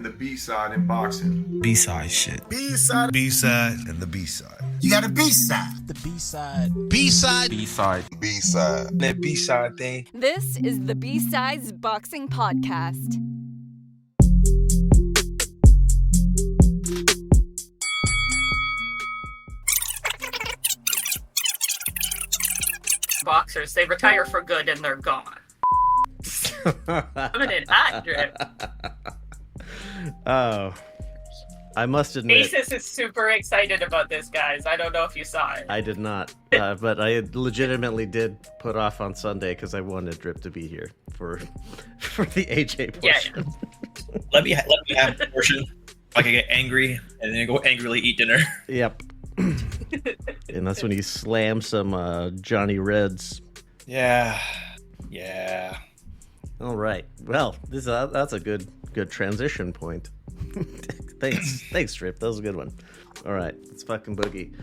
The B-side in boxing. B-side shit. B-side. B-side. And the B-side. You got a B-side. The B-side. B-side. B-side. B-side. That B-side thing. This is the B-Sides Boxing Podcast. Boxers, they retire for good and they're gone. Coming in hot, Drip. Oh, I must admit, Aces is super excited about this, guys. I don't know if you saw it. I did not, but I legitimately did put off on Sunday because I wanted Drip to be here for the AJ portion. Yeah. Let me have the portion. I can get angry and then go angrily eat dinner. Yep. And that's when he slams some Johnny Reds. Yeah. All right. Well, that's a good transition point. Thanks, Drip. That was a good one. All right, let's fucking boogie.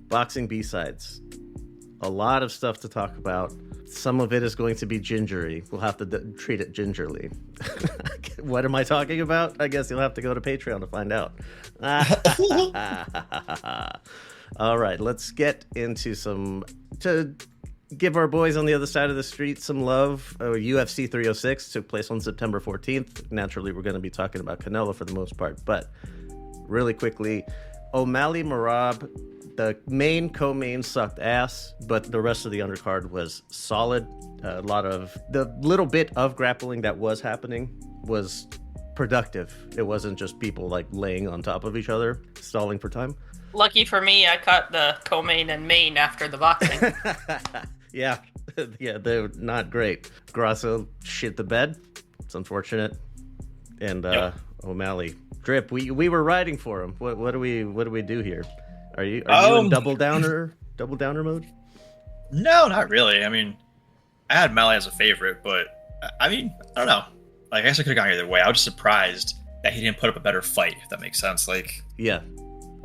Boxing B-sides. A lot of stuff to talk about. Some of it is going to be gingery. We'll have to treat it gingerly. What am I talking about? I guess you'll have to go to Patreon to find out. All right, let's get into to give our boys on the other side of the street some love. UFC 306 took place on September 14th. Naturally, we're going to be talking about Canelo for the most part, but really quickly, O'Malley Merab, the co-main sucked ass, but the rest of the undercard was solid. A lot of the little bit of grappling that was happening was productive. It wasn't just people like laying on top of each other, stalling for time. Lucky for me, I caught the co-main and main after the boxing. Yeah, they're not great. Grasso shit the bed. It's unfortunate. And O'Malley, Drip, we were riding for him. What do we do here? Are you in double downer mode? No, not really. I mean, I had Malley as a favorite, but I mean, I don't know. Like, I guess I could have gone either way. I was just surprised that he didn't put up a better fight, if that makes sense. Like, yeah,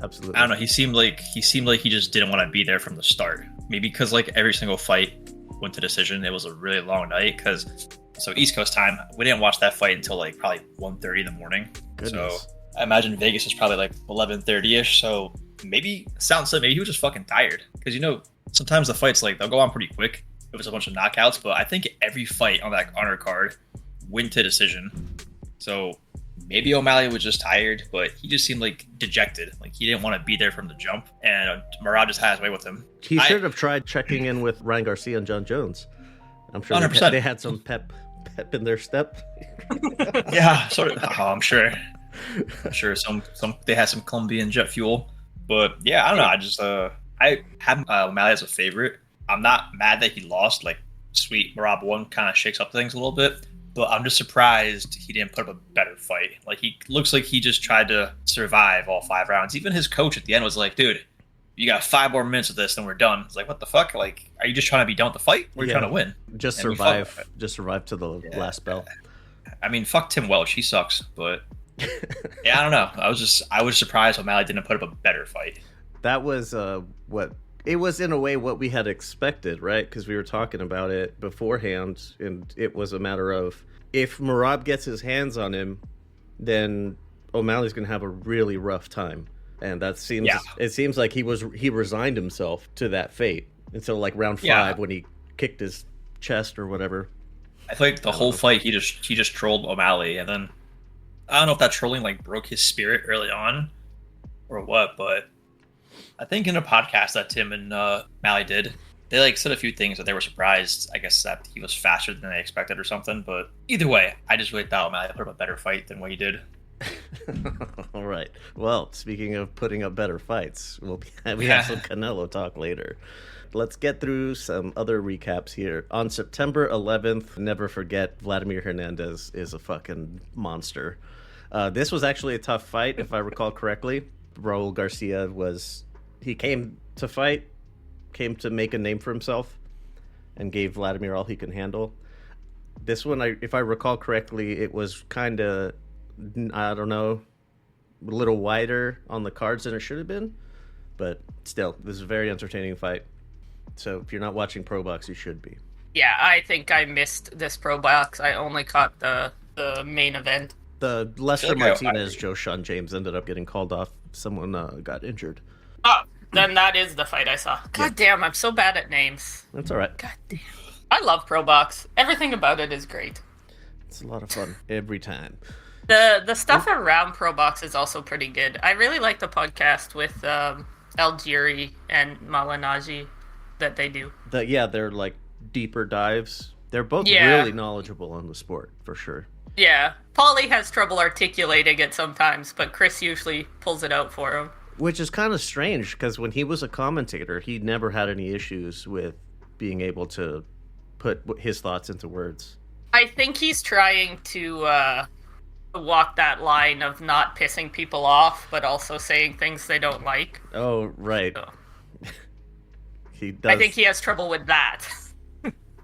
absolutely. I don't know. He seemed like he just didn't want to be there from the start. Maybe because like every single fight went to decision. It was a really long night so East Coast time, we didn't watch that fight until like probably 1:30 in the morning. Goodness. So I imagine Vegas was probably like 11:30ish. So maybe he was just fucking tired, because sometimes the fights, like, they'll go on pretty quick. It was a bunch of knockouts, but I think every fight on that undercard went to decision. So maybe O'Malley was just tired, but he just seemed like dejected. Like, he didn't want to be there from the jump, and Merab just had his way with him. He should have tried checking in with Ryan Garcia and John Jones. I'm sure 100%. they had some pep in their step. Yeah, sort of. Oh, I'm sure some they had some Colombian jet fuel. But yeah, I don't know. I had O'Malley as a favorite. I'm not mad that he lost. Like, sweet, Merab won, kind of shakes up things a little bit. But I'm just surprised he didn't put up a better fight. Like, he looks like he just tried to survive all 5 rounds. Even his coach at the end was like, dude, you got 5 more minutes of this and we're done. It's like, what the fuck? Like, are you just trying to be done with the fight? Or are you trying to win? Just survive to the last bell. I mean, fuck Tim Welch. He sucks. But yeah, I don't know. I was surprised O'Malley didn't put up a better fight. That was it was in a way what we had expected, right? Because we were talking about it beforehand, and it was a matter of, if Merab gets his hands on him, then O'Malley's going to have a really rough time. And it seems like he resigned himself to that fate until like round 5 when he kicked his chest or whatever. I feel like the whole fight he just trolled O'Malley, and then I don't know if that trolling like broke his spirit early on or what, but I think in a podcast that Tim and Malley did, they like said a few things that they were surprised, I guess, that he was faster than they expected or something. But either way, I just really thought Malley put up a better fight than what he did. All right. Well, speaking of putting up better fights, we have some Canelo talk later. Let's get through some other recaps here. On September 11th, never forget, Vladimir Hernandez is a fucking monster. This was actually a tough fight, if I recall correctly. Raul Garcia came to fight, came to make a name for himself, and gave Vladimir all he can handle. This one, if I recall correctly, it was kind of, I don't know, a little wider on the cards than it should have been. But still, this is a very entertaining fight. So if you're not watching Pro Box, you should be. Yeah, I think I missed this Pro Box. I only caught the main event. The Lester like Martinez, Joe Sean James ended up getting called off. Someone got injured. Oh, then that is the fight I saw. God damn, I'm so bad at names. That's all right. God damn. I love Pro Box. Everything about it is great. It's a lot of fun every time. The stuff around Pro Box is also pretty good. I really like the podcast with Algieri and Malinaji that they do. They're like deeper dives. They're both Yeah. really knowledgeable on the sport, for sure. Yeah, Paulie has trouble articulating it sometimes, but Chris usually pulls it out for him. Which is kind of strange, because when he was a commentator, he never had any issues with being able to put his thoughts into words. I think he's trying to walk that line of not pissing people off, but also saying things they don't like. Oh, right. So, He does. I think he has trouble with that.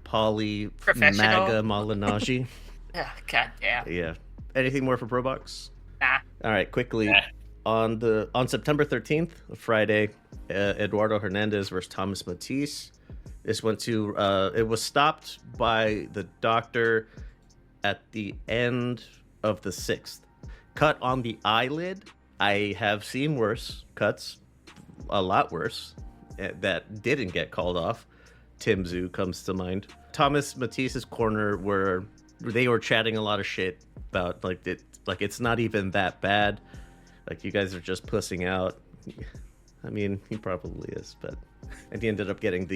Paulie Professional. Maga Malinaji. Ugh, God damn. Yeah. Anything more for Pro Box? Nah. All right, quickly. Nah. On September 13th, Friday, Eduardo Hernandez versus Thomas Matisse. This went to it was stopped by the doctor at the end of the 6th. Cut on the eyelid. I have seen worse cuts, a lot worse, that didn't get called off. Tim Zhu comes to mind. Thomas Matisse's corner they were chatting a lot of shit about it's not even that bad. Like, you guys are just pussing out. I mean, he probably is, and he ended up getting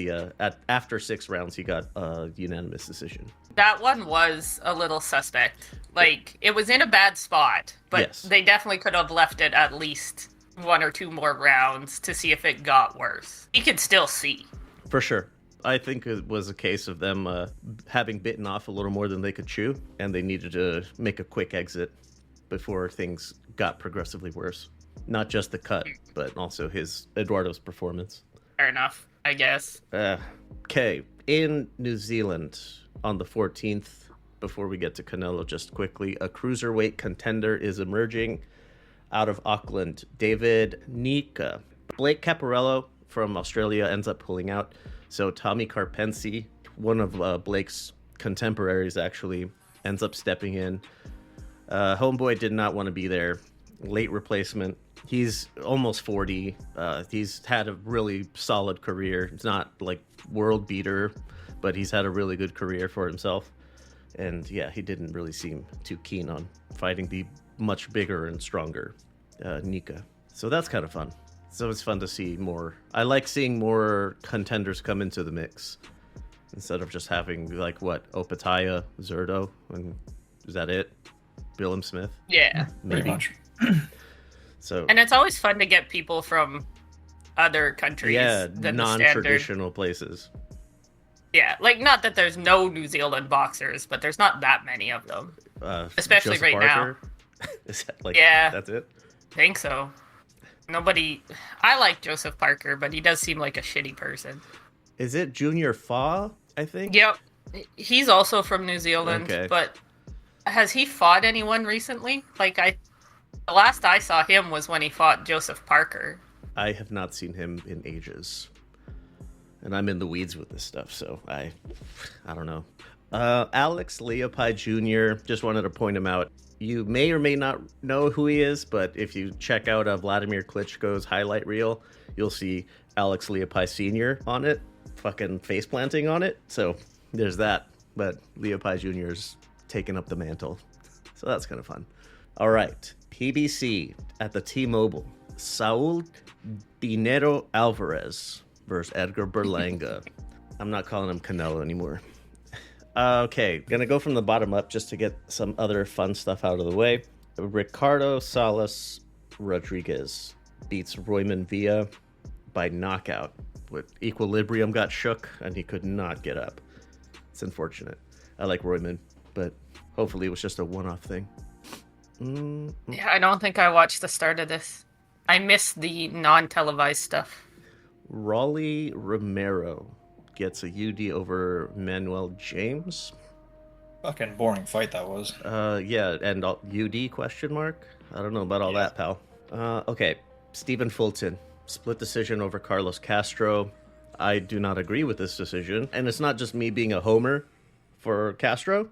after 6 rounds, he got a unanimous decision. That one was a little suspect. Like, it was in a bad spot, but Yes. they definitely could have left it at least 1 or 2 more rounds to see if it got worse. You could still see. For sure. I think it was a case of them having bitten off a little more than they could chew, and they needed to make a quick exit before things got progressively worse. Not just the cut, but also Eduardo's performance. Fair enough, I guess. Okay, in New Zealand on the 14th, before we get to Canelo, just quickly, a cruiserweight contender is emerging out of Auckland. David Nika. Blake Caparello from Australia ends up pulling out. So Tommy Carpensi, one of Blake's contemporaries, actually ends up stepping in. Homeboy did not want to be there. Late replacement. He's almost 40. He's had a really solid career. It's not like world beater, but he's had a really good career for himself. And yeah, he didn't really seem too keen on fighting the much bigger and stronger Nika. So that's kind of fun. So it's fun to see more. I like seeing more contenders come into the mix instead of just having Opataya, Zerto, and is that it? Billum Smith? Yeah. Pretty much. So And it's always fun to get people from other countries. yeah, than the standard. non-traditional places. Yeah, like, not that there's no New Zealand boxers, but there's not that many of them. Especially Joseph right Parker? Is that Yeah. That's it? I think so. I like Joseph Parker, but he does seem like a shitty person. Is it Junior Fa, I think? Yep. He's also from New Zealand, Okay. but has he fought anyone recently? The last I saw him was when he fought Joseph Parker. I have not seen him in ages. And I'm in the weeds with this stuff, so I don't know. Alex Leopai Jr., just wanted to point him out. You may or may not know who he is, but if you check out Vladimir Klitschko's highlight reel, you'll see Alex Leopai Sr. on it, fucking face planting on it. So there's that. But Leopai Jr.'s taking up the mantle. So that's kind of fun. All right. PBC at the T-Mobile. Saul Dinero Alvarez versus Edgar Berlanga. I'm not calling him Canelo anymore. Okay, gonna go from the bottom up just to get some other fun stuff out of the way. Ricardo Salas Rodriguez beats Royman Villa by knockout. With equilibrium got shook and he could not get up. It's unfortunate. I like Royman, but hopefully it was just a one-off thing. Yeah, I don't think I watched the start of this. I missed the non-televised stuff. Rolly Romero gets a UD over Manuel James. Fucking boring fight that was. Yeah, and UD question mark? I don't know about all that, pal. Okay, Stephen Fulton. Split decision over Carlos Castro. I do not agree with this decision. And it's not just me being a homer for Castro,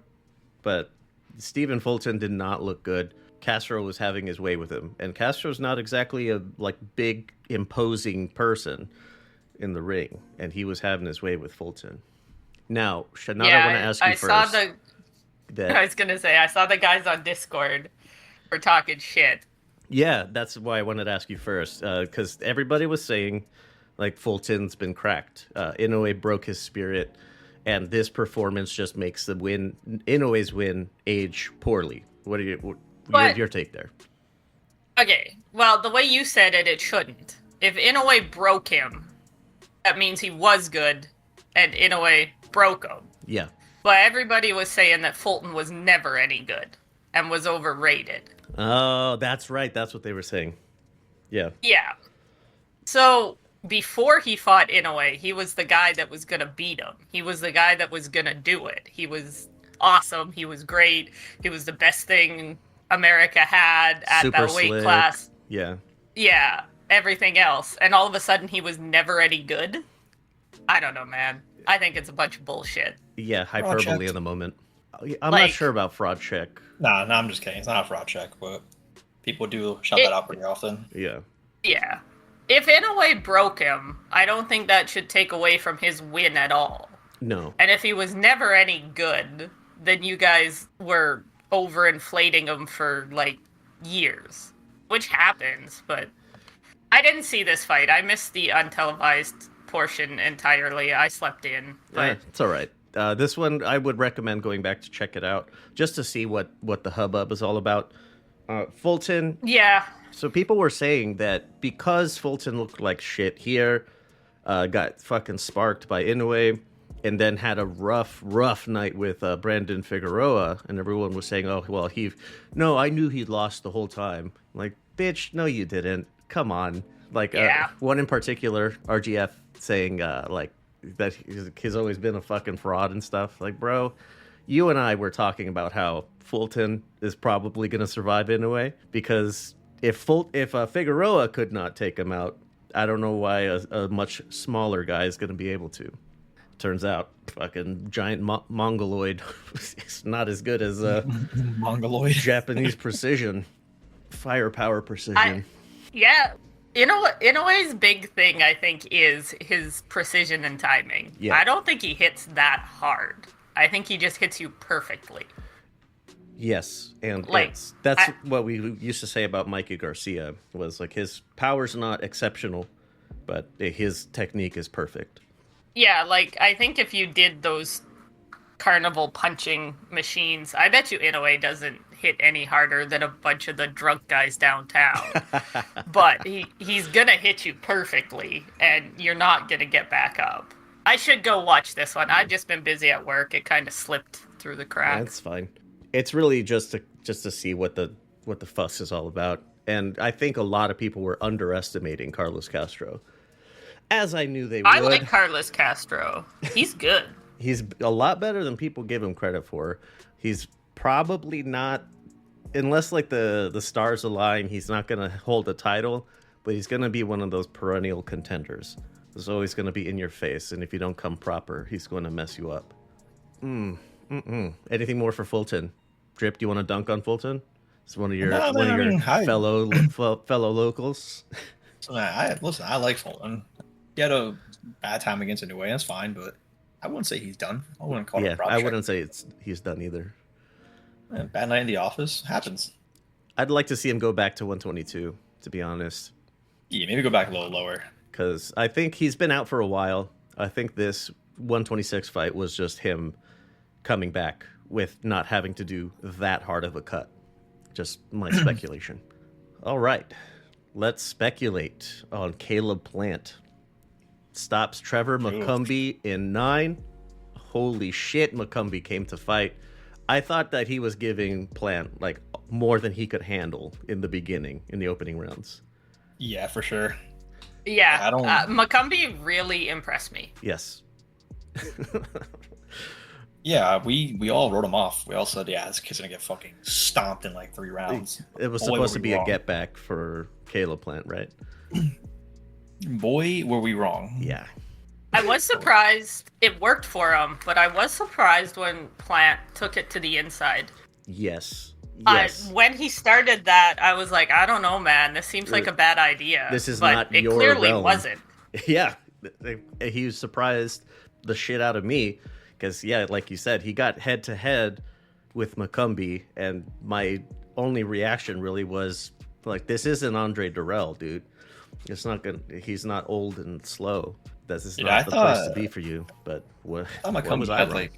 but Stephen Fulton did not look good. Castro was having his way with him, and Castro's not exactly a big imposing person in the ring, and he was having his way with Fulton. Now, Shanad, I want to ask you first. I was gonna say I saw the guys on Discord were talking shit. Yeah, that's why I wanted to ask you first, because everybody was saying like Fulton's been cracked. Inoue broke his spirit, and this performance just makes the Inoue's win age poorly. What are your take there? Okay, well, the way you said it shouldn't. If Inoue broke him, that means he was good, and Inoue broke him. Yeah. But everybody was saying that Fulton was never any good and was overrated. Oh, that's right. That's what they were saying. Yeah. Yeah. So before he fought Inoue, he was the guy that was going to beat him. He was the guy that was going to do it. He was awesome. He was great. He was the best thing America had at Super that weight slick. class. Yeah. Yeah. Everything else. And all of a sudden he was never any good. I don't know, man. I think it's a bunch of bullshit. Yeah, hyperbole in the moment. I'm not Like- sure about fraud check. Nah, I'm just kidding. It's not a fraud check, but people do shout that out pretty often. Yeah. Yeah. If Inoue broke him, I don't think that should take away from his win at all. No. And if he was never any good, then you guys were overinflating him for, like, years. Which happens, but I didn't see this fight. I missed the untelevised portion entirely. I slept in. But It's all right. This one, I would recommend going back to check it out, just to see what the hubbub is all about. Fulton... yeah. So people were saying that because Fulton looked like shit here, got fucking sparked by Inoue, and then had a rough night with Brandon Figueroa, and everyone was saying, oh, well, I knew he'd lost the whole time. Like, bitch, no, you didn't. Come on. Like, Yeah. one in particular, RGF, saying, that he's always been a fucking fraud and stuff. Like, bro, you and I were talking about how Fulton is probably going to survive Inoue, because if Figueroa could not take him out, I don't know why a much smaller guy is going to be able to. Turns out, fucking giant mongoloid is not as good as Mongoloid. Japanese precision, firepower precision. Yeah. Inoue's big thing, I think, is his precision and timing. Yeah. I don't think he hits that hard. I think he just hits you perfectly. Yes, and Like, that's what we used to say about Mikey Garcia, was like his power's not exceptional, but his technique is perfect. Yeah, like, I think if you did those carnival punching machines, I bet you Inoue doesn't hit any harder than a bunch of the drunk guys downtown. But he's gonna hit you perfectly, and you're not gonna get back up. I should go watch this one. I've just been busy at work. It kind of slipped through the cracks. That's fine. It's really just to see what the fuss is all about. And I think a lot of people were underestimating Carlos Castro, as I knew they would. I like Carlos Castro. He's good. He's a lot better than people give him credit for. He's probably not, unless like the stars align, he's not going to hold a title, but he's going to be one of those perennial contenders. He's always going to be in your face, and if you don't come proper, he's going to mess you up. Anything more for Fulton? Drip, do you want to dunk on Fulton? It's one of your fellow locals. Listen, I like Fulton. He had a bad time against Inoue. That's fine, but I wouldn't say he's done. I wouldn't call it a I wouldn't say he's done either. Bad night in the office happens. I'd like to see him go back to 122, to be honest. Yeah, maybe go back a little lower. Because I think he's been out for a while. I think this 126 fight was just him coming back with not having to do that hard of a cut. Just my speculation. All right. Let's speculate on Caleb Plant. Stops Trevor McCumbee in 9. Holy shit, McCumbee came to fight. I thought that he was giving Plant like more than he could handle in the beginning, in the opening rounds. Yeah, for sure. Yeah, McCumbee really impressed me. Yes. Yeah, we all wrote him off. We all said, yeah, this kid's gonna get fucking stomped in like 3 rounds. It was supposed to be a get back for Caleb Plant, right? Boy, were we wrong. Yeah. I was surprised it worked for him, but I was surprised when Plant took it to the inside. Yes. Yes. When he started that, I was like, I don't know, man. This seems like a bad idea. This is but not it your clearly realm. wasn't. Yeah, he surprised the shit out of me because, yeah, like you said, he got head to head with McCumbee, and my only reaction really was like, "This isn't Andre Durrell, dude. It's not good. He's not old and slow. This is not the place to be for you." But what was I wrong?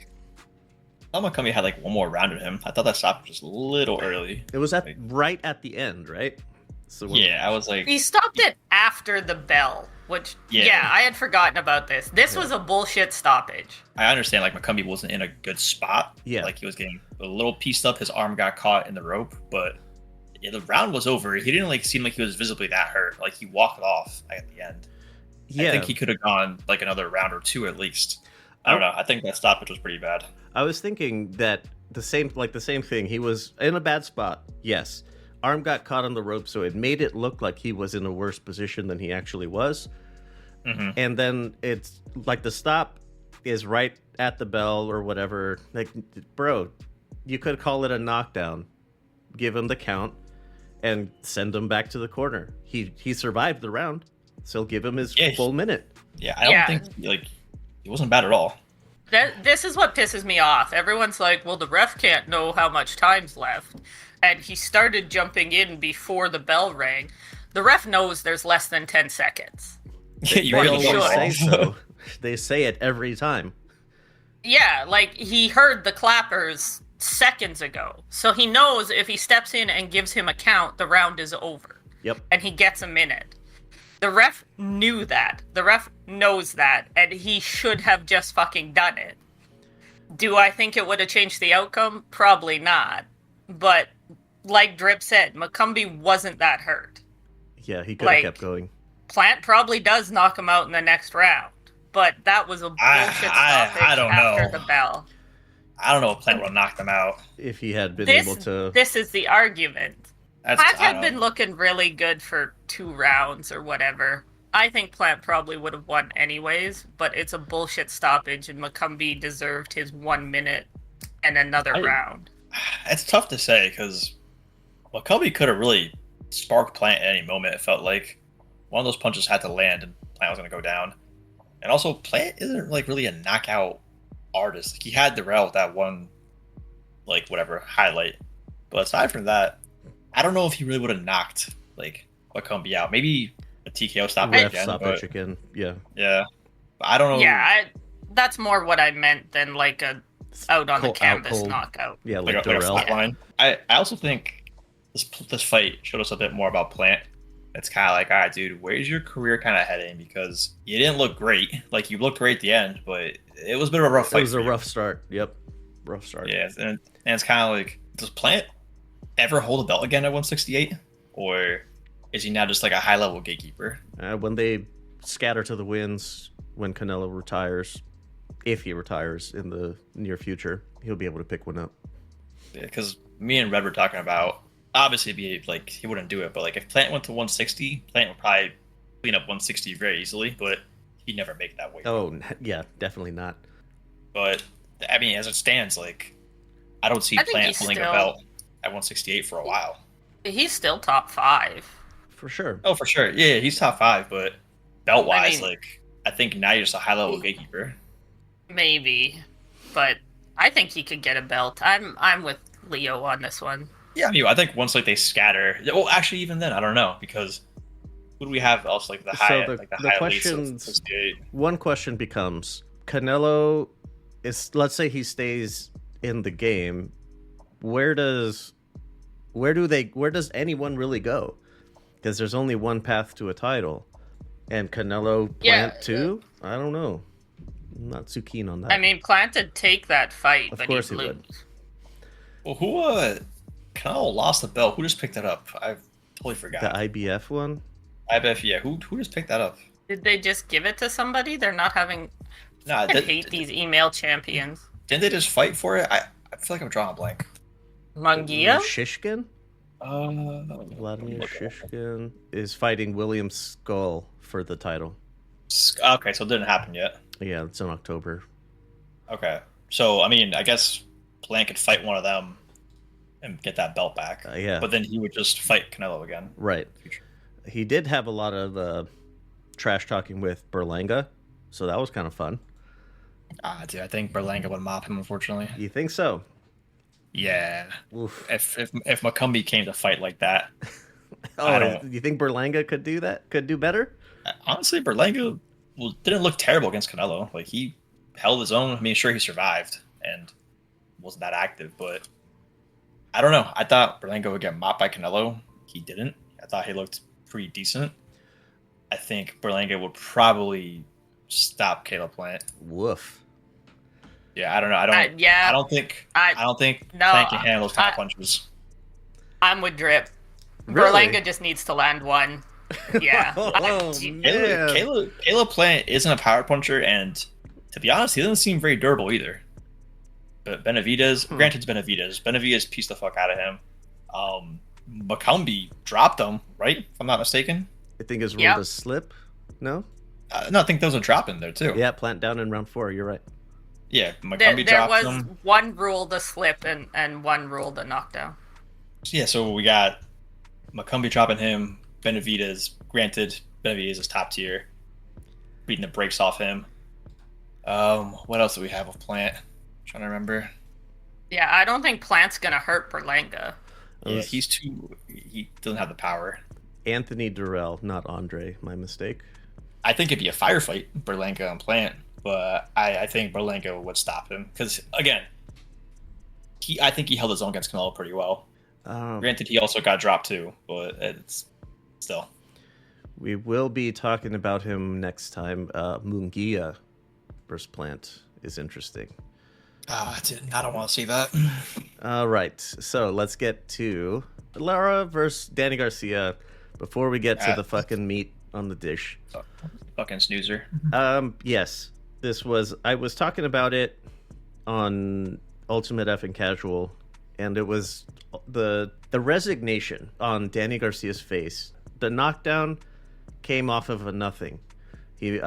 I thought McCumbee had like one more round in him. I thought that stopped just a little early. It was right at the end, right? So I was like, he stopped it after the bell, which I had forgotten about this. This was a bullshit stoppage. I understand like McCumbee wasn't in a good spot. Yeah, like he was getting a little pieced up. His arm got caught in the rope, but the round was over. He didn't like seem like he was visibly that hurt. Like he walked off at the end. Yeah, I think he could have gone like another round or two at least. I don't know. I think that stoppage was pretty bad. I was thinking that the same thing. He was in a bad spot. Yes. Arm got caught on the rope, so it made it look like he was in a worse position than he actually was. Mm-hmm. And then it's like the stop is right at the bell or whatever. Like, bro, you could call it a knockdown, give him the count, and send him back to the corner. He survived the round, so give him his full minute. Yeah, I don't think like it wasn't bad at all. This is what pisses me off. Everyone's like, well, the ref can't know how much time's left. And he started jumping in before the bell rang. The ref knows there's less than 10 seconds. You really should say so. They say it every time. Yeah, like he heard the clappers seconds ago. So he knows if he steps in and gives him a count, the round is over. Yep. And he gets a minute. The ref knew that. The ref knows that. And he should have just fucking done it. Do I think it would have changed the outcome? Probably not. But like Drip said, McCumbee wasn't that hurt. Yeah, he could have kept going. Plant probably does knock him out in the next round. But that was a bullshit stoppage after the bell. I don't know if Plant would have knocked him out. If he had been able to... This is the argument. Plant had been looking really good for 2 rounds or whatever. I think Plant probably would have won anyways, but it's a bullshit stoppage, and McCumbee deserved his 1 minute and another round. It's tough to say, because McCumbee could have really sparked Plant at any moment, it felt like. One of those punches had to land, and Plant was going to go down. And also, Plant isn't like really a knockout artist. Like, he had Durrell with that one, like, whatever, highlight. But aside from that, I don't know if he really would have knocked like McCumbee out. Maybe a TKO stoppage again. Yeah. But I don't know. Yeah, that's more what I meant than like a out on the canvas knockout. Yeah, like a flatline. I also think this fight showed us a bit more about Plant. It's kind of like, all right, dude, where's your career kind of heading? Because you didn't look great. Like, you looked great at the end, but it was a bit of a rough fight. It was a rough start. Yep. Rough start. Yeah, and it's kind of like, does Plant ever hold a belt again at 168, or is he now just like a high-level gatekeeper? When they scatter to the winds, when Canelo retires, if he retires in the near future, he'll be able to pick one up. Yeah, because me and Red were talking about, obviously be like he wouldn't do it, but like if Plant went to 160, Plant would probably clean up 160 very easily, but he'd never make that weight. Oh yeah, definitely not. But I mean, as it stands, like I don't see Plant holding a belt at 168 for a while. He's still top 5. For sure. Oh, for sure. Yeah, he's top 5, but belt-wise, I think now you're just a high-level gatekeeper. Maybe, but I think he could get a belt. I'm with Leo on this one. Yeah, I think once like they scatter. Well, actually, even then, I don't know, because who do we have else like the high? So the high questions. One question becomes: Canelo is. Let's say he stays in the game. Where does anyone really go? Because there's only one path to a title, and Canelo Plant too. I don't know. I'm not too keen on that. I mean, Plant would take that fight, of but course he would. Well, who Canelo lost the belt? Who just picked it up? I totally forgot. The IBF one. IBF, yeah. Who just picked that up? Did they just give it to somebody? They're not having. I hate these email champions. Didn't they just fight for it? I feel like I'm drawing a blank. Munguia? Shishkin? Vladimir Shishkin is fighting William Skull for the title. Okay, so it didn't happen yet. Yeah, it's in October. Okay. So, I mean, I guess Plant could fight one of them and get that belt back. Yeah. But then he would just fight Canelo again. Right. He did have a lot of trash talking with Berlanga, so that was kind of fun. Dude, I think Berlanga would mop him, unfortunately. You think so? Yeah. Oof. If McCumbee came to fight like that, Oh, you think Berlanga could do that? Could do better? honestly, Berlanga didn't look terrible against Canelo. Like, he held his own. I mean, sure, he survived and wasn't that active, but I don't know. I thought Berlanga would get mopped by Canelo. He didn't. I thought he looked pretty decent. I think Berlanga would probably stop Caleb Plant. Woof. Yeah, I don't know. I don't think No, Plant can handle those kind of punches. I'm with Drip. Really? Berlanga just needs to land one. Yeah. Caleb Plant isn't a power puncher, and to be honest, he doesn't seem very durable either. But Benavidez, granted it's Benavidez. Benavidez pieced the fuck out of him. McCumbee dropped him, right? If I'm not mistaken. I think his ruled a slip. No? No, I think there was a drop in there too. Yeah, Plant down in round 4. You're right. Yeah, There McCumbee dropped was him. one rule the slip and one rule the knockdown. Yeah, so we got McCumbee dropping him. Benavidez, granted, Benavidez is top tier, beating the brakes off him. What else do we have with Plant? Trying to remember. Yeah, I don't think Plant's gonna hurt Berlanga. Yeah, he doesn't have the power. Anthony Durrell, not Andre. My mistake. I think it'd be a firefight, Berlanga and Plant, but I think Berlanga would stop him because, again, I think he held his own against Canelo pretty well. Granted, he also got dropped too, but it's still. We will be talking about him next time. Munguia versus Plant is interesting. I don't want to see that. All right, so let's get to Lara versus Danny Garcia before we get to the fucking meat on the dish. Fucking snoozer. Yes, I was talking about it on Ultimate Effing Casual, and it was the resignation on Danny Garcia's face. The knockdown came off of a nothing. He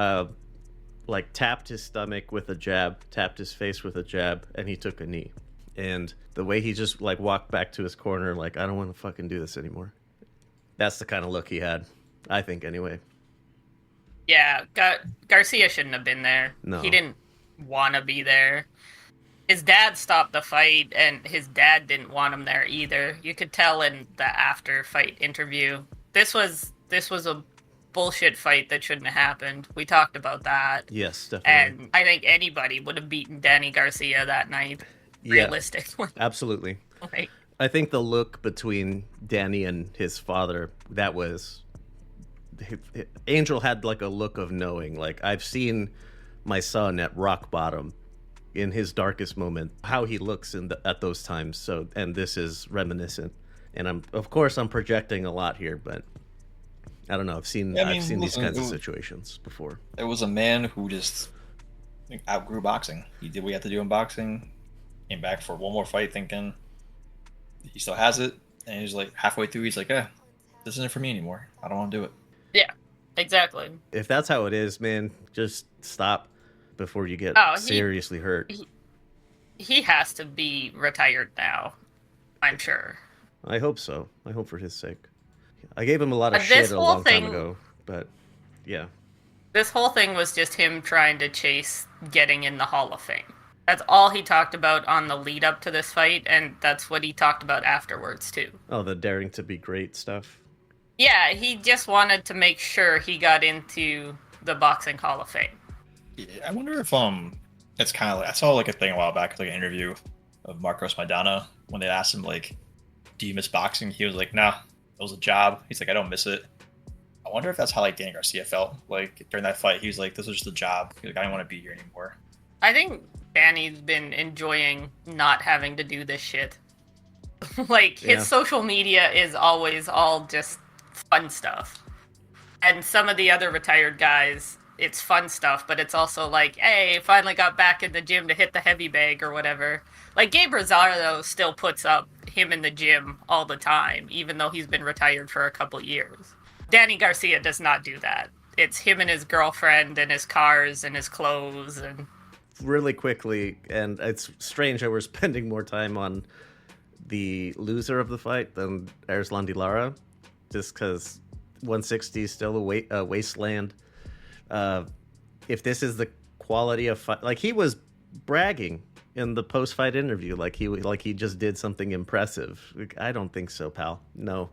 tapped his stomach with a jab, tapped his face with a jab, and he took a knee. And the way he just walked back to his corner, I don't want to fucking do this anymore. That's the kind of look he had, I think, anyway. Yeah, Garcia shouldn't have been there. No. He didn't want to be there. His dad stopped the fight, and his dad didn't want him there either. You could tell in the after-fight interview. This was a bullshit fight that shouldn't have happened. We talked about that. Yes, definitely. And I think anybody would have beaten Danny Garcia that night, realistically. Absolutely. Like, I think the look between Danny and his father, that was... Angel had a look of knowing. I've seen my son at rock bottom in his darkest moment, how he looks at those times. So, and this is reminiscent. And I'm projecting a lot here, but I don't know. I've seen these kinds of situations before. There was a man who just outgrew boxing. He did what he had to do in boxing. Came back for one more fight, thinking he still has it, and he's halfway through, he's like, "Yeah, this isn't for me anymore. I don't want to do it." yeah, exactly. If that's how it is, man, just stop before you get seriously hurt. He has to be retired now, I'm sure. I hope so. I hope for his sake. I gave him a lot of shit a long time ago, but yeah. This whole thing was just him trying to chase getting in the Hall of Fame. That's all he talked about on the lead up to this fight, and that's what he talked about afterwards, too. Oh, the daring to be great stuff? Yeah, he just wanted to make sure he got into the Boxing Hall of Fame. Yeah, I wonder if it's kind of I saw a thing a while back, an interview of Marcos Maidana when they asked him do you miss boxing? He was like, nah, it was a job. He's like, I don't miss it. I wonder if that's how Danny Garcia felt during that fight. He was like, this was just a job. He's like, I don't want to be here anymore. I think Danny's been enjoying not having to do this shit. His social media is always all just fun stuff. And some of the other retired guys, it's fun stuff, but it's also hey, finally got back in the gym to hit the heavy bag or whatever. Gabe Rosado still puts up him in the gym all the time, even though he's been retired for a couple years. Danny Garcia does not do that. It's him and his girlfriend and his cars and his clothes and... Really quickly, and it's strange that we're spending more time on the loser of the fight than Arslan Lara, just because 160 is still a wasteland. If this is the quality of fight, like he was bragging in the post-fight interview, like he just did something impressive. Like, I don't think so, pal. No,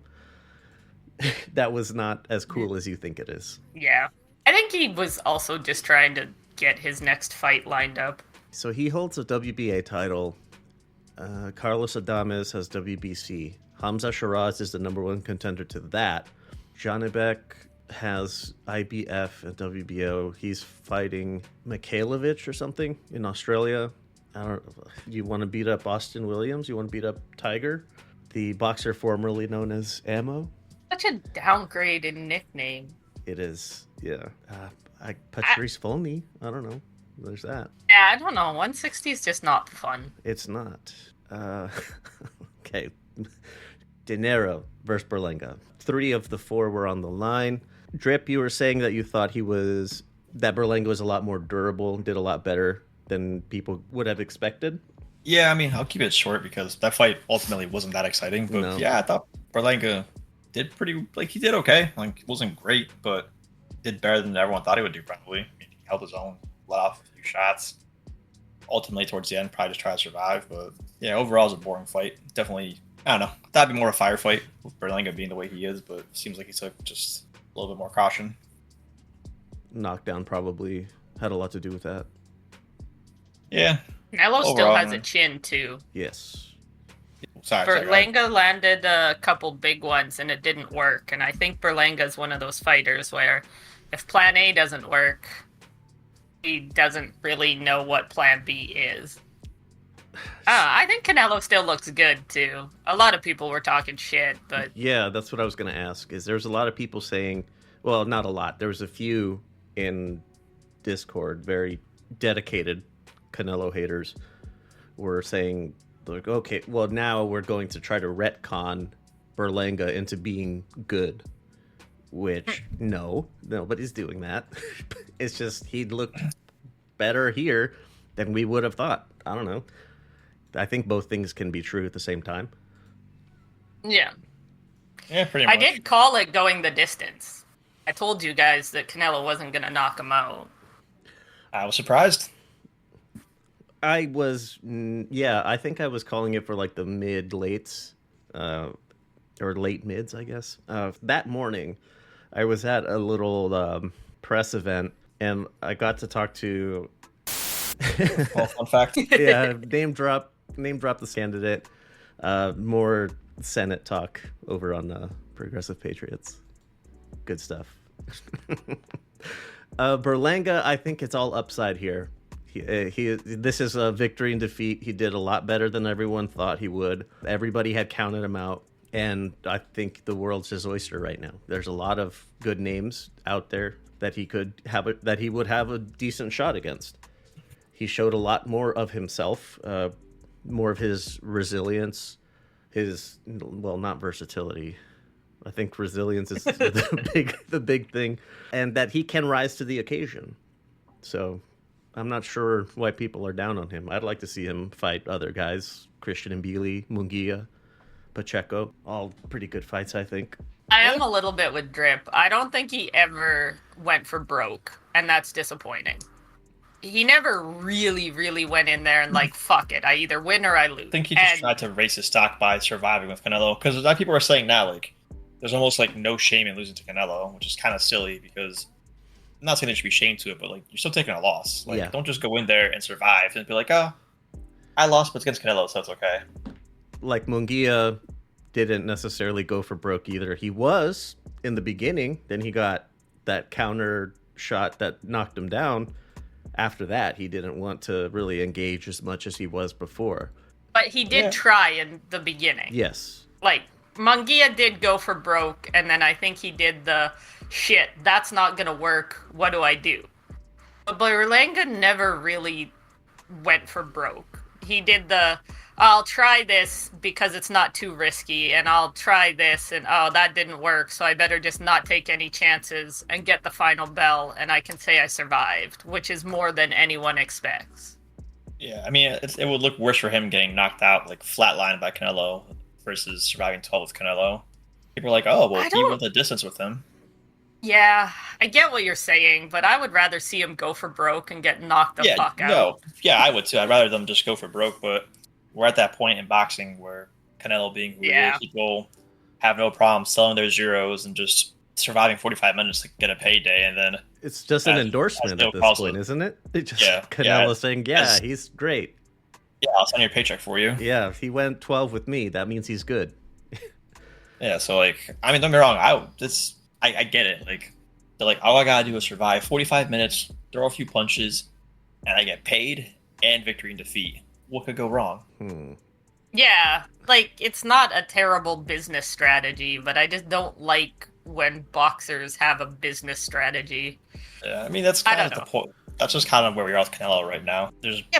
that was not as cool as you think it is. Yeah. I think he was also just trying to get his next fight lined up. So he holds a WBA title. Carlos Adames has WBC. Hamza Shiraz is the number one contender to that. Janibek has IBF and WBO. He's fighting Mikhailovich or something in Australia. You want to beat up Austin Williams? You want to beat up Tiger? The boxer formerly known as Ammo? Such a downgraded nickname. It is, yeah. Patrice Volny. I don't know. There's that. Yeah, I don't know. 160 is just not fun. It's not. Okay. Dinero versus Berlanga. 3 of the 4 were on the line. Drip, you were saying that you thought that Berlanga was a lot more durable, did a lot better than people would have expected. Yeah, I mean, I'll keep it short because that fight ultimately wasn't that exciting. But No. yeah, I thought Berlanga did he did okay. Like, it wasn't great, but did better than everyone thought he would do, probably. I mean, he held his own, let off a few shots. Ultimately, towards the end, probably just tried to survive. But yeah, overall, it was a boring fight. Definitely, I don't know. That'd be more a firefight with Berlanga being the way he is, but it seems like he took just a little bit more caution. Knockdown probably had a lot to do with that. Yeah. Canelo still Overall, has a chin, too. Yes. Sorry. Berlanga landed a couple big ones, and it didn't work. And I think Berlanga's one of those fighters where if plan A doesn't work, he doesn't really know what plan B is. I think Canelo still looks good, too. A lot of people were talking shit, but... Yeah, that's what I was going to ask. There's a lot of people saying, well, not a lot. There was a few in Discord, very dedicated Canelo haters, were saying, like, okay, well, now we're going to try to retcon Berlanga into being good. Which, nobody's doing that. It's just he looked better here than we would have thought. I don't know. I think both things can be true at the same time. Yeah. Yeah, pretty much. I did call it going the distance. I told you guys that Canelo wasn't going to knock him out. I was surprised. I think I was calling it for like the mid-lates, or late mids, I guess. That morning, I was at a little press event, and I got to talk to... Well, fun fact. Yeah, name drop the candidate. More Senate talk over on Progressive Patriots. Good stuff. Berlanga, I think it's all upside here. This is a victory and defeat. He did a lot better than everyone thought he would. Everybody had counted him out, and I think the world's his oyster right now. There's a lot of good names out there that he would have a decent shot against. He showed a lot more of himself, more of his resilience, not versatility. I think resilience is the big thing, and that he can rise to the occasion. So I'm not sure why people are down on him. I'd like to see him fight other guys, Christian Mbili, Munguia, Pacheco, all pretty good fights, I think. I am a little bit with Drip. I don't think he ever went for broke, and that's disappointing. He never really, really went in there and like, fuck it, I either win or I lose. I think he just tried to raise his stock by surviving with Canelo. Because a lot of people are saying now, like, there's almost like no shame in losing to Canelo, which is kind of silly because I'm not saying there should be shame to it, but like, you're still taking a loss. Like, don't just go in there and survive and be like, oh, I lost, but it's against Canelo, so it's okay. Like, Munguia didn't necessarily go for broke either. He was in the beginning, then he got that counter shot that knocked him down. After that, he didn't want to really engage as much as he was before. But he did try in the beginning. Yes. Like, Munguia did go for broke, and then I think he did the, shit, that's not going to work, what do I do? But Berlanga never really went for broke. He did the, I'll try this because it's not too risky, and I'll try this, and oh, that didn't work, so I better just not take any chances and get the final bell, and I can say I survived, which is more than anyone expects. Yeah, I mean, it would look worse for him getting knocked out, like flatlined by Canelo, versus surviving 12 with Canelo. People are like, oh, well, he went the distance with him. Yeah, I get what you're saying, but I would rather see him go for broke and get knocked the fuck out. No, yeah, I would too. I'd rather them just go for broke, but we're at that point in boxing where Canelo being who he is, people have no problem selling their zeros and just surviving 45 minutes to get a payday, and then it's just an endorsement at this point, isn't it? It's just Canelo saying, he's great. Yeah, I'll send you a paycheck for you. Yeah, if he went 12 with me, that means he's good. Yeah, so like, I mean, don't get me wrong, I get it. Like, they're like, all I gotta do is survive 45 minutes, throw a few punches, and I get paid and victory and defeat. What could go wrong? Yeah, like, it's not a terrible business strategy, but I just don't like when boxers have a business strategy. Yeah, I mean, that's kind of the point. That's just kind of where we are with Canelo right now.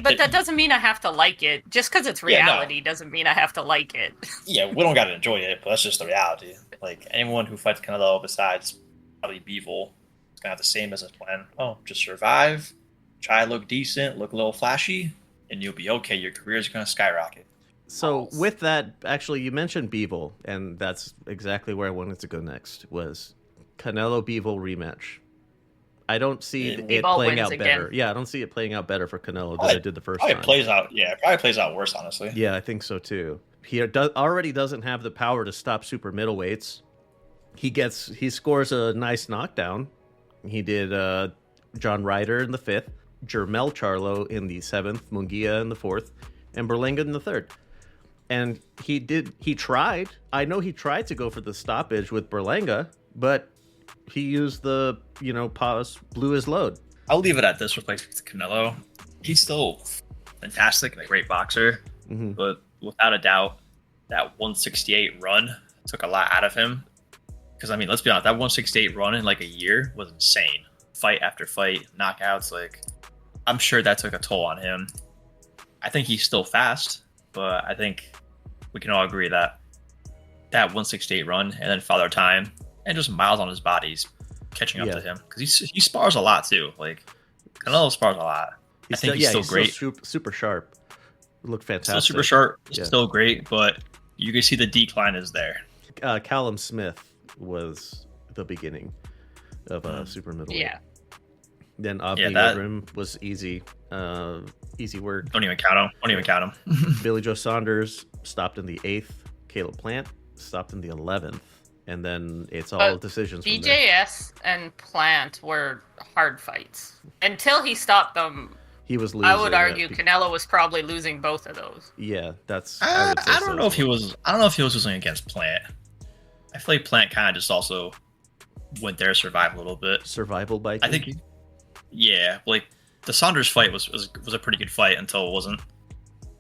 But that doesn't mean I have to like it. Just because it's reality doesn't mean I have to like it. Yeah, we don't got to enjoy it, but that's just the reality. Like, anyone who fights Canelo besides probably Bivol is going to have the same business plan. Oh, just survive, try to look decent, look a little flashy, and you'll be okay. Your career is going to skyrocket. So with that, actually, you mentioned Bivol, and that's exactly where I wanted to go next, was Canelo-Bivol rematch. I don't see it playing out better. Yeah, I don't see it playing out better for Canelo than it did the first time. It plays out worse, honestly. Yeah, I think so too. He already doesn't have the power to stop super middleweights. He scores a nice knockdown. He did John Ryder in the 5th, Jermel Charlo in the 7th, Munguia in the 4th, and Berlanga in the 3rd. And he tried. I know he tried to go for the stoppage with Berlanga, but he used the, pause, blew his load. I'll leave it at this with Canelo. He's still fantastic and a great boxer, but without a doubt, that 168 run took a lot out of him. Because, I mean, let's be honest, that 168 run in like a year was insane. Fight after fight, knockouts, I'm sure that took a toll on him. I think he's still fast, but I think we can all agree that 168 run and then Father Time and just miles on his body's catching up to him, because he spars a lot too. Like, Canelo spars a lot. I think he's still great. Still super sharp. Looked fantastic. Still super sharp. Still great, but you can see the decline is there. Callum Smith was the beginning of super middleweight. Yeah. Then Abdi was easy work. Don't even count him. Billy Joe Saunders stopped in the 8th. Caleb Plant stopped in the 11th. And then it's all decisions. BJS and Plant were hard fights. Until he stopped them, he was losing. I would argue Canelo was probably losing both of those. Yeah, that's. I don't know if he was losing against Plant. I feel like Plant kind of just also went there to survive a little bit. Survival biking. I think. Yeah, like the Saunders fight was a pretty good fight until it wasn't.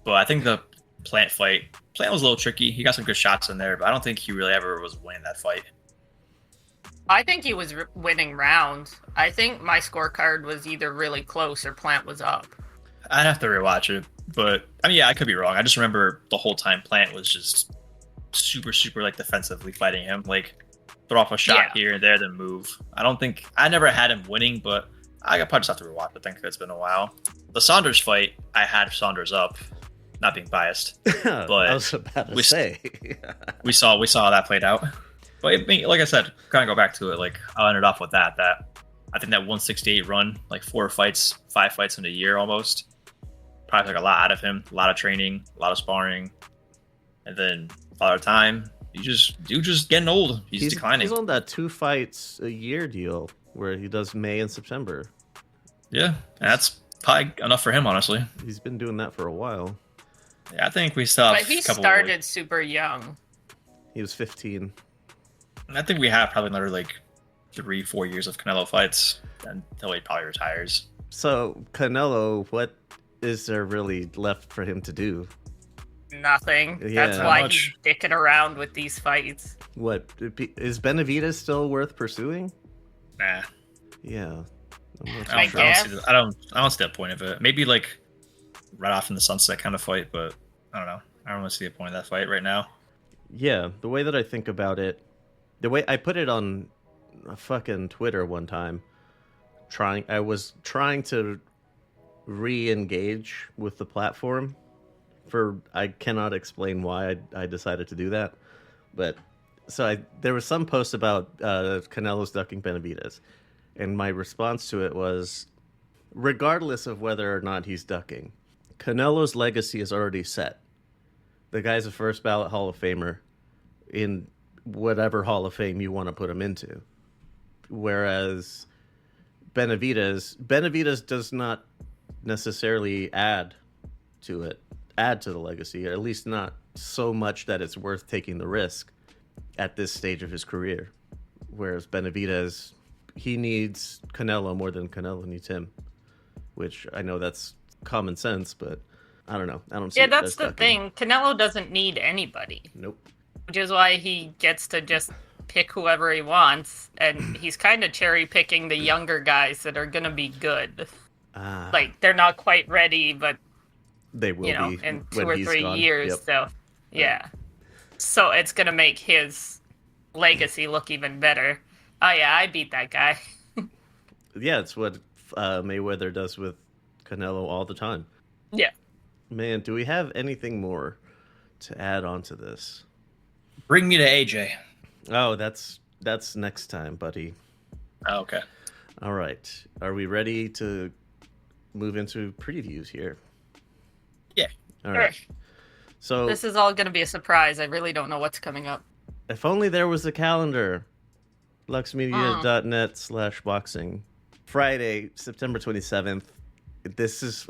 But I think the Plant fight was a little tricky. He got some good shots in there, but I don't think he really ever was winning that fight. I think he was winning rounds. I think my scorecard was either really close or Plant was up. I'd have to rewatch it, but I mean, yeah, I could be wrong. I just remember the whole time Plant was just super, super defensively fighting him. Like, throw off a shot here and there, then move. I never had him winning, but I probably just have to rewatch it. I think it's been a while. The Saunders fight, I had Saunders up. Not being biased, but I was about to say we saw how that played out. But like I said, kind of go back to it. Like, I'll end it off with that. I think that 168 run, like 5 fights in a year almost, probably took a lot out of him. A lot of training, a lot of sparring, and then Father Time. Just getting old. He's declining. He's on that 2 fights a year deal where he does May and September. Yeah, and that's probably enough for him, honestly. He's been doing that for a while. Yeah, I think we still have But he started super young. He was 15. I think we have probably another 3-4 years of Canelo fights until he probably retires. So, Canelo, what is there really left for him to do? Nothing. Yeah. That's why he's dicking around with these fights. What? Is Benavidez still worth pursuing? Nah. Yeah. I guess. I don't see the point of it. Maybe right off in the sunset kind of fight, but I don't know. I don't want to see the point of that fight right now. Yeah, the way that I think about it, the way I put it on a fucking Twitter one time, I was trying to re-engage with the platform. I cannot explain why I decided to do that, but there was some post about Canelo's ducking Benavidez, and my response to it was, regardless of whether or not he's ducking, Canelo's legacy is already set. The guy's a first ballot Hall of Famer in whatever Hall of Fame you want to put him into. Whereas Benavidez does not necessarily add to the legacy, or at least not so much that it's worth taking the risk at this stage of his career. Whereas Benavidez, he needs Canelo more than Canelo needs him, which I know that's common sense, but I don't know. I don't see Yeah, it that's as the ducking. thing. Canelo doesn't need anybody. Nope. Which is why he gets to just pick whoever he wants, and he's kind of cherry picking the younger guys that are gonna be good. Like, they're not quite ready, but They will be in 2 when or he's 3 gone. years. Yep. So yeah, so it's gonna make his legacy look even better. Oh yeah, I beat that guy. Yeah, it's what Mayweather does with Canelo all the time. Yeah. Man, do we have anything more to add on to this? Bring me to AJ. Oh, that's next time, buddy. Oh, okay. All right. Are we ready to move into previews here? Yeah. All right. So This is all gonna be a surprise. I really don't know what's coming up. if only there was a calendar. luxmedia.net/boxing. Friday, September 27th. This is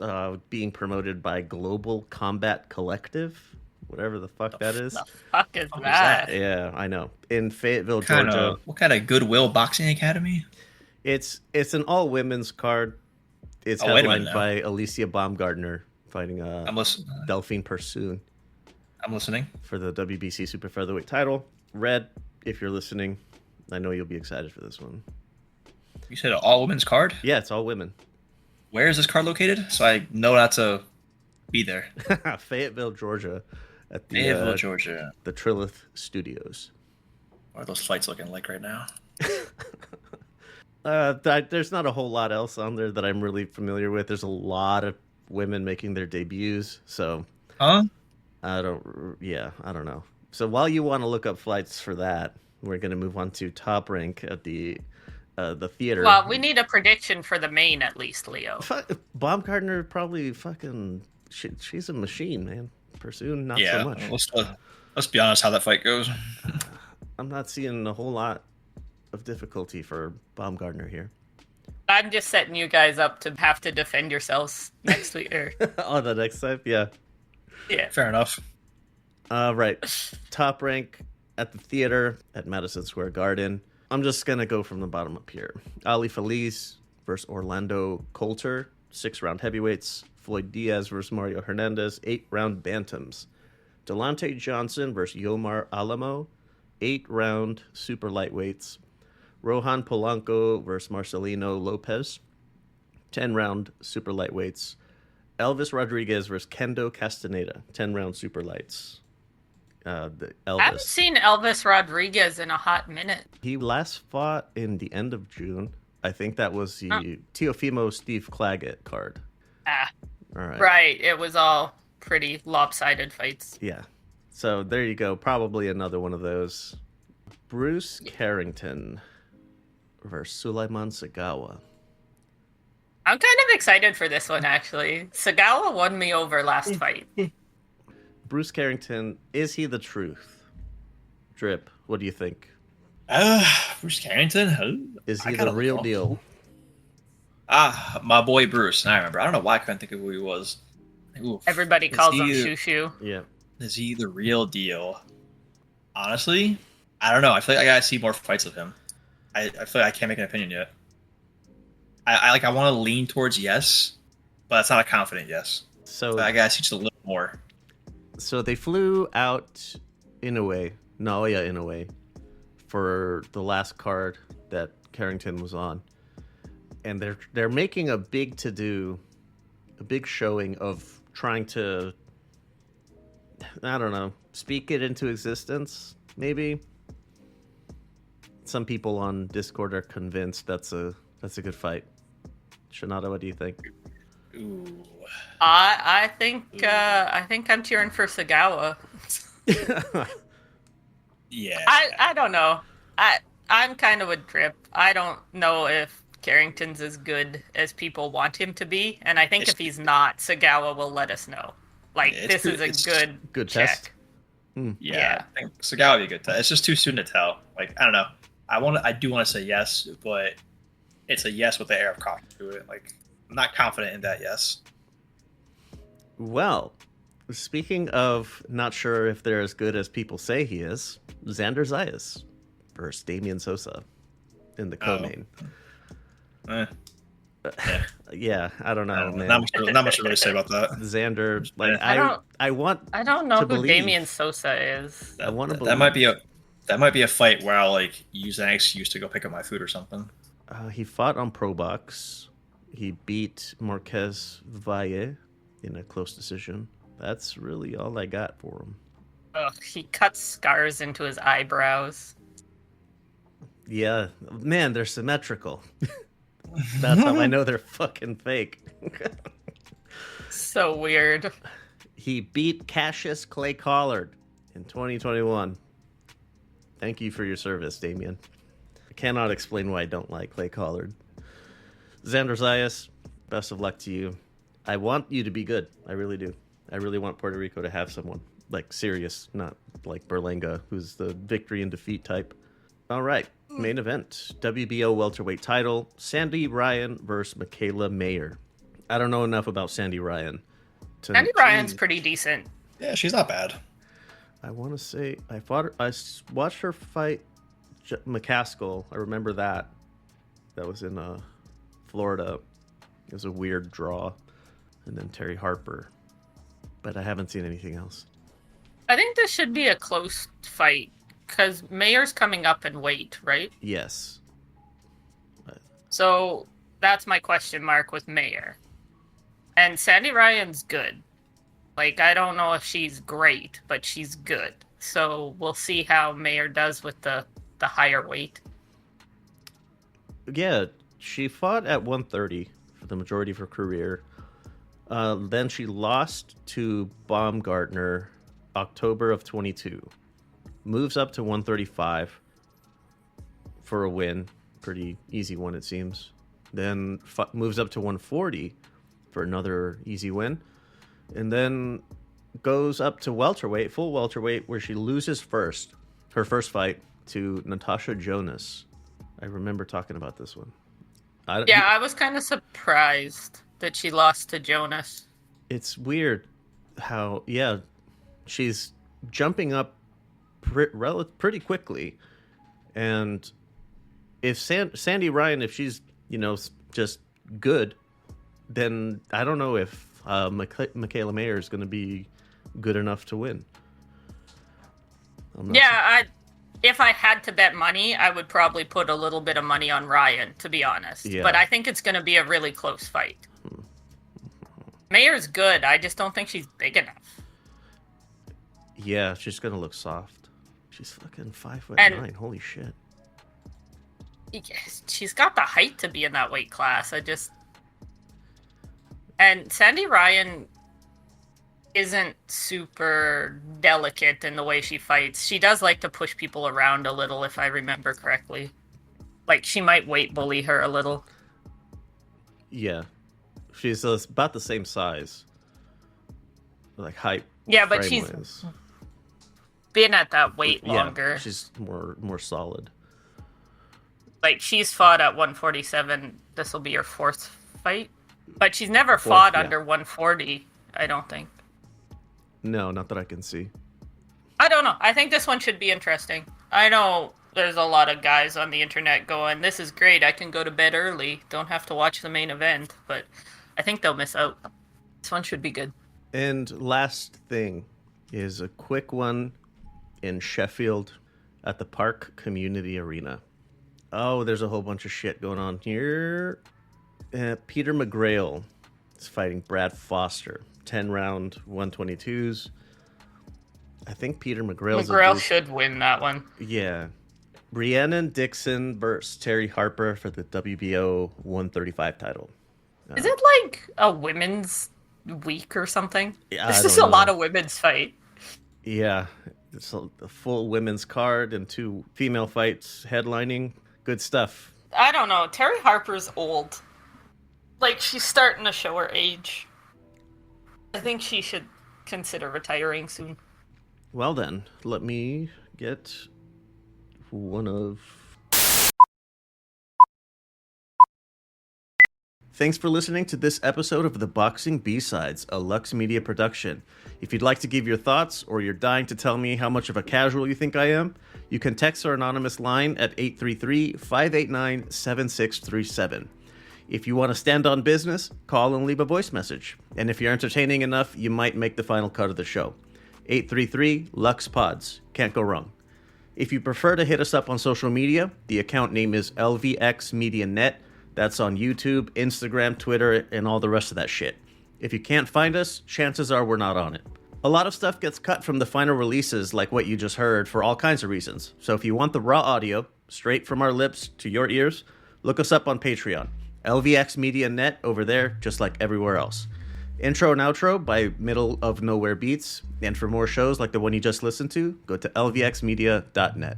being promoted by Global Combat Collective, whatever the fuck that is. The fuck is What is that? that? Yeah, I know. In Fayetteville, Georgia. What kind of Goodwill Boxing Academy? It's an all women's card. It's Oh, wait a headlined minute now. by Alicia Baumgardner fighting I'm listening. Delphine Persoon I'm listening. for the WBC super featherweight title. Red, if you're listening, I know you'll be excited for this one. You said an all women's card? Yeah, it's all women. Where is this card located? So I know not to be there. Fayetteville, Georgia, at the Fayetteville, Georgia. the Trilith Studios. What are those fights looking like right now? There's not a whole lot else on there that I'm really familiar with. There's a lot of women making their debuts, so Huh? I don't know. So while you want to look up flights for that, we're going to move on to Top Rank at the theater. Well, we need a prediction for the main at least, Leo. Baumgartner probably fucking she's a machine, man. Pursuing not so much. Let's be honest how that fight goes. I'm not seeing a whole lot of difficulty for Baumgartner here. I'm just setting you guys up to have to defend yourselves next week. On the next time, yeah. Yeah. Fair enough. Right. Top Rank at the theater at Madison Square Garden. I'm just going to go from the bottom up here. Ali Feliz versus Orlando Coulter, 6-round heavyweights. Floyd Diaz versus Mario Hernandez, 8-round bantams. Delonte Johnson versus Yomar Alamo, 8-round super lightweights. Rohan Polanco versus Marcelino Lopez, 10-round super lightweights. Elvis Rodriguez versus Kendo Castaneda, 10-round super lights. I haven't Elvis. seen Elvis Rodriguez in a hot minute. He last fought in the end of June. I think that was the Teofimo Steve Claggett card. Ah, All right. right. It was all pretty lopsided fights. Yeah. So there you go. Probably another one of those. Bruce Carrington versus Sulaiman Sagawa. I'm kind of excited for this one, actually. Sagawa won me over last fight. Bruce Carrington, is he the truth? Drip, what do you think? Bruce Carrington? Is he I the kinda real don't know. deal? My boy Bruce. I remember. I don't know why I couldn't think of who he was. Oof. Everybody Is calls him he- Shushu. Yeah. Is he the real deal? Honestly, I don't know. I feel like I gotta see more fights of him. I feel like I can't make an opinion yet. I want to lean towards yes, but that's not a confident yes. So I gotta see just a little more. So they flew out Naoya Inoue, for the last card that Carrington was on, and they're making a big showing of trying to, I don't know, speak it into existence. Maybe some people on Discord are convinced that's a good fight. Shinada, what do you think? Ooh. I think I'm cheering for Sagawa. Yeah. I don't know. I'm kind of with Trip. I don't know if Carrington's as good as people want him to be, and I think It's- if he's not, Sagawa will let us know. Like, Yeah, this is a good test. check. Yeah, I think Sagawa would be a good test. It's just too soon to tell. Like, I don't know. I do want to say yes, but it's a yes with the air of caution to it. Like, I'm not confident in that yes. Well, speaking of not sure if they're as good as people say he is, Xander Zayas versus Damian Sosa in the co-main. Yeah. Yeah, I don't know, man. Not much to really say about that. Xander, like Yeah. I don't know to who believe. Damian Sosa is. I want to believe. That might be a fight where I'll like use an excuse to go pick up my food or something. He fought on Pro Box. He beat Marquez Valle in a close decision. That's really all I got for him. Ugh, he cuts scars into his eyebrows. Yeah, man, they're symmetrical. That's how I know they're fucking fake. So weird. He beat Cassius Clay Collard in 2021. Thank you for your service, Damien. I cannot explain why I don't like Clay Collard. Xander Zayas, best of luck to you. I want you to be good. I really do. I really want Puerto Rico to have someone like serious, not like Berlanga, who's the victory and defeat type. All right, main event. WBO welterweight title. Sandy Ryan versus Michaela Mayer. I don't know enough about Sandy Ryan. Sandy Ryan's pretty decent. Yeah, she's not bad. I want to say I watched her fight McCaskill. I remember that. That was in Florida. It was a weird draw. And then Terry Harper. But I haven't seen anything else. I think this should be a close fight because Mayer's coming up in weight, right? Yes. So that's my question mark with Mayer. And Sandy Ryan's good. Like, I don't know if she's great, but she's good. So we'll see how Mayer does with the higher weight. Yeah, she fought at 130 for the majority of her career. Then she lost to Baumgartner October of 22. Moves up to 135 for a win. Pretty easy one, it seems. Then moves up to 140 for another easy win. And then goes up to welterweight, full welterweight, where she loses her first fight, to Natasha Jonas. I remember talking about this one. I was kind of surprised that she lost to Jonas. It's weird how, she's jumping up pretty quickly. And if Sandy Ryan, if she's, just good, then I don't know if Michaela Mayer is going to be good enough to win. If I had to bet money, I would probably put a little bit of money on Ryan, to be honest. Yeah. But I think it's going to be a really close fight. Mayer's good. I just don't think she's big enough. Yeah, she's going to look soft. She's fucking 5'9". Holy shit. She's got the height to be in that weight class. And Sandy Ryan isn't super delicate in the way she fights. She does like to push people around a little, if I remember correctly. Like, she might weight bully her a little. Yeah. She's about the same size. Like, height. Yeah, but she's been at that weight longer. Yeah, she's more solid. Like, she's fought at 147. This will be her fourth fight. But she's never fought under 140, I don't think. No, not that I can see. I don't know. I think this one should be interesting. I know there's a lot of guys on the internet going, this is great, I can go to bed early, don't have to watch the main event, but I think they'll miss out. This one should be good. And last thing is a quick one in Sheffield at the Park Community Arena. Oh, there's a whole bunch of shit going on here. Peter McGrail is fighting Brad Foster. 10-round 122s. I think Peter McGrail should win that one. Yeah. Rhiannon Dixon versus Terry Harper for the WBO 135 title. Is it like a women's week or something? Yeah, This I is don't a lot know. of women's fight. Yeah, it's a full women's card and 2 female fights headlining. Good stuff. I don't know. Terry Harper's old. Like, she's starting to show her age. I think she should consider retiring soon. Well then, let me get one of... Thanks for listening to this episode of The Boxing B-Sides, a Lux Media production. If you'd like to give your thoughts, or you're dying to tell me how much of a casual you think I am, you can text our anonymous line at 833-589-7637. If you want to stand on business, call and leave a voice message. And if you're entertaining enough, you might make the final cut of the show. 833-LUX-PODS. Can't go wrong. If you prefer to hit us up on social media, the account name is LVX Media Net. That's on YouTube, Instagram, Twitter, and all the rest of that shit. If you can't find us, chances are we're not on it. A lot of stuff gets cut from the final releases, like what you just heard, for all kinds of reasons. So if you want the raw audio, straight from our lips to your ears, look us up on Patreon. LVX Media Net over there, just like everywhere else. Intro and outro by Middle of Nowhere Beats. And for more shows like the one you just listened to, go to lvxmedia.net.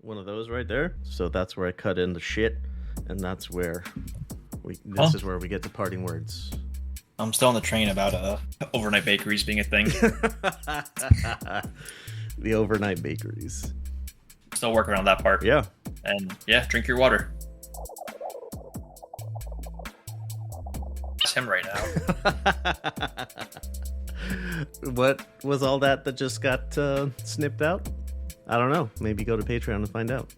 One of those right there. So that's where I cut in the shit. And that's where this is where we get to parting words. I'm still on the train about overnight bakeries being a thing. The overnight bakeries. Still working on that part. Yeah. And yeah, drink your water. It's him right now. What was all that just got snipped out? I don't know. Maybe go to Patreon and find out.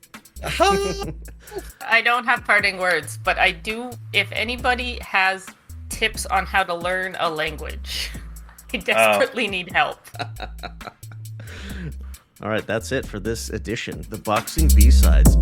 I don't have parting words, but I do. If anybody has tips on how to learn a language, I desperately need help. All right, that's it for this edition. The Boxing B-Sides.